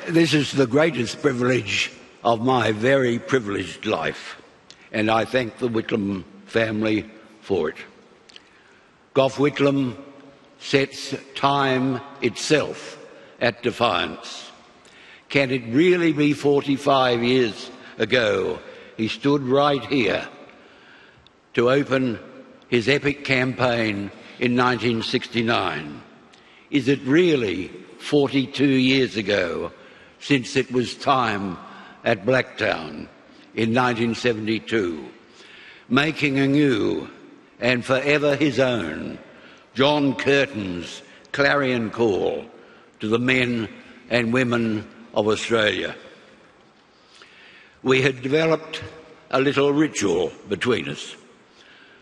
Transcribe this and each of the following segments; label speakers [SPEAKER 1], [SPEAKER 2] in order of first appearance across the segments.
[SPEAKER 1] This is the greatest privilege of my very privileged life, and I thank the Whitlam family for it. Gough Whitlam sets time itself at defiance. Can it really be 45 years ago he stood right here to open his epic campaign in 1969? Is it really 42 years ago since it was time at Blacktown in 1972, making anew and forever his own John Curtin's clarion call to the men and women of Australia? We had developed a little ritual between us.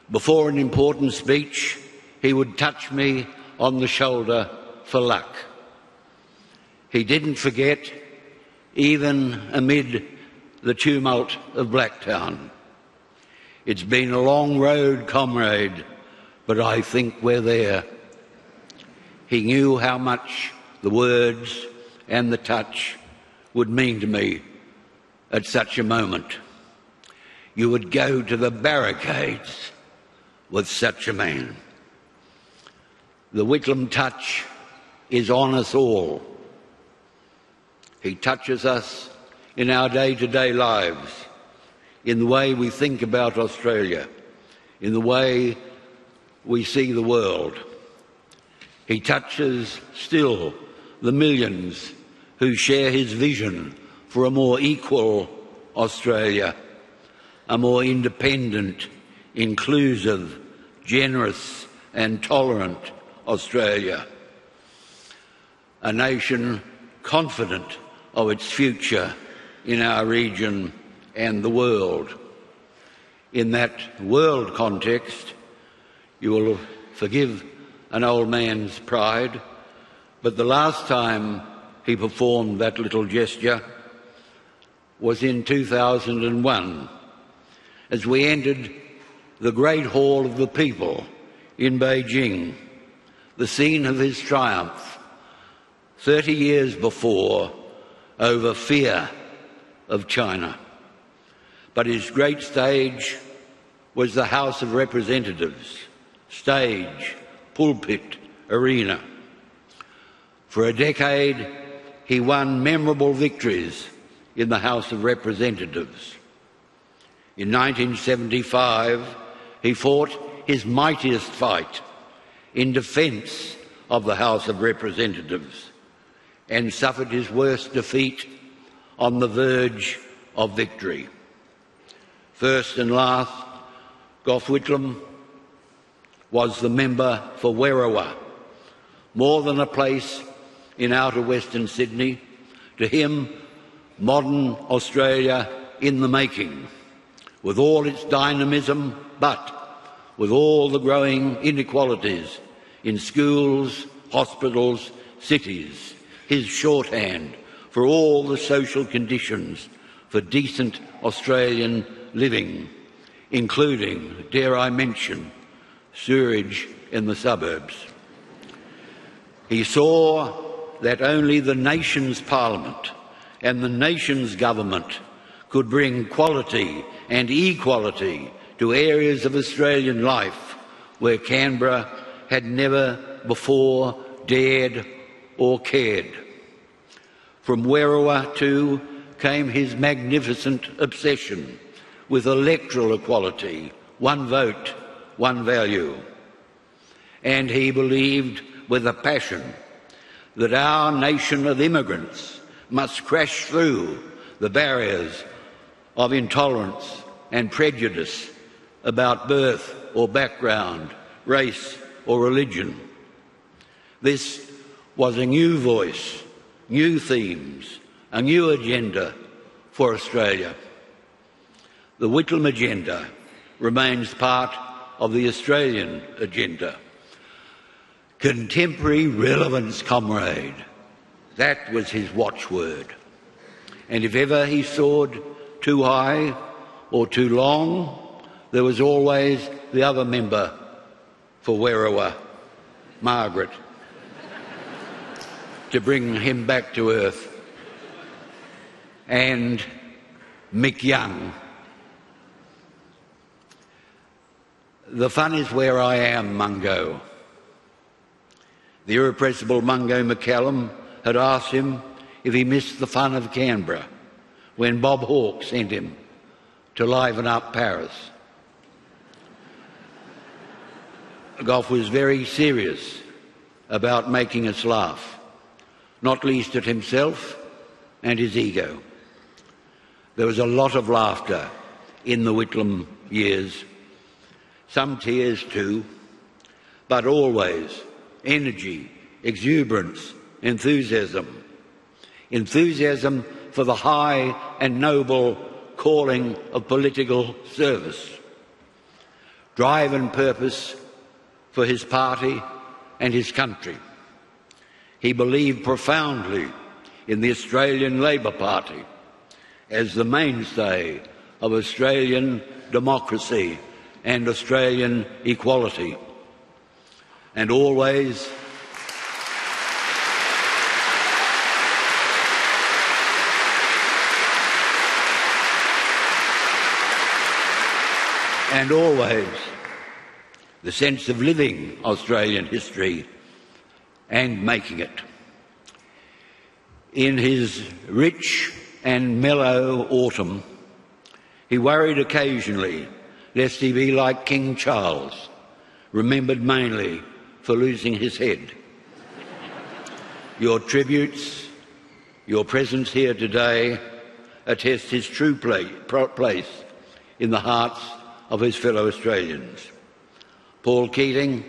[SPEAKER 1] Before an important speech, he would touch me on the shoulder for luck. He didn't forget, even amid the tumult of Blacktown. It's been a long road, comrade, but I think we're there. He knew how much the words and the touch would mean to me at such a moment. You would go to the barricades with such a man. The Whitlam touch is on us all. He touches us in our day-to-day lives, in the way we think about Australia, in the way we see the world. He touches still the millions who share his vision for a more equal Australia, a more independent, inclusive, generous and tolerant Australia, a nation confident of its future in our region and the world. In that world context, you will forgive an old man's pride, but the last time he performed that little gesture was in 2001, as we entered the Great Hall of the People in Beijing, the scene of his triumph 30 years before over fear of China. But his great stage was the House of Representatives, stage, pulpit, arena. For a decade, he won memorable victories in the House of Representatives. In 1975, he fought his mightiest fight in defence of the House of Representatives and suffered his worst defeat on the verge of victory. First and last, Gough Whitlam was the member for Werriwa, more than a place in outer Western Sydney. To him, modern Australia in the making, with all its dynamism, but with all the growing inequalities in schools, hospitals, cities, his shorthand for all the social conditions for decent Australian living, including, dare I mention, sewerage in the suburbs. He saw that only the nation's parliament and the nation's government could bring quality and equality to areas of Australian life where Canberra had never before dared or cared. From Werriwa, too, came his magnificent obsession with electoral equality, one vote, one value. And he believed with a passion that our nation of immigrants must crash through the barriers of intolerance and prejudice about birth or background, race or religion. This was a new voice, new themes, a new agenda for Australia. The Whitlam agenda remains part of the Australian agenda. Contemporary relevance, comrade. That was his watchword. And if ever he soared too high or too long, there was always the other member for Werriwa, Margaret, to bring him back to earth. and Mick Young. The fun is where I am, Mungo. The irrepressible Mungo McCallum had asked him if he missed the fun of Canberra when Bob Hawke sent him to liven up Paris. Gough was very serious about making us laugh, not least at himself and his ego. There was a lot of laughter in the Whitlam years, some tears too, but always energy, exuberance, enthusiasm. Enthusiasm for the high and noble calling of political service. Drive and purpose for his party and his country. He believed profoundly in the Australian Labor Party as the mainstay of Australian democracy and Australian equality. And always the sense of living Australian history and making it. In his rich and mellow autumn, he worried occasionally lest he be like King Charles, remembered mainly for losing his head. Your tributes, your presence here today, attest his true place in the hearts of his fellow Australians. Paul Keating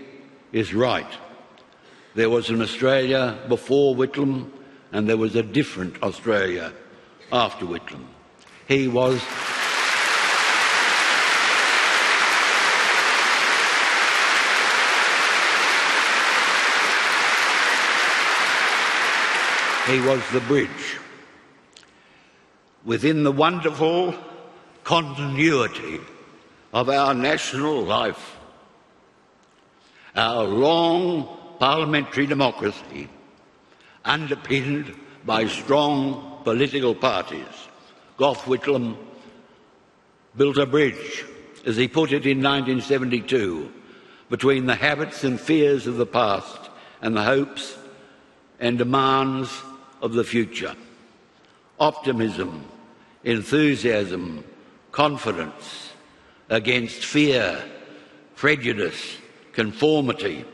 [SPEAKER 1] is right. There was an Australia before Whitlam and there was a different Australia after Whitlam. He was the bridge within the wonderful continuity of our national life. Our long parliamentary democracy, underpinned by strong political parties. Gough Whitlam built a bridge, as he put it in 1972, between the habits and fears of the past and the hopes and demands of the future. Optimism, enthusiasm, confidence against fear, prejudice, conformity.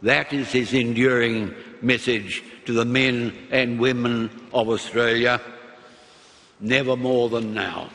[SPEAKER 1] That is his enduring message to the men and women of Australia, never more than now.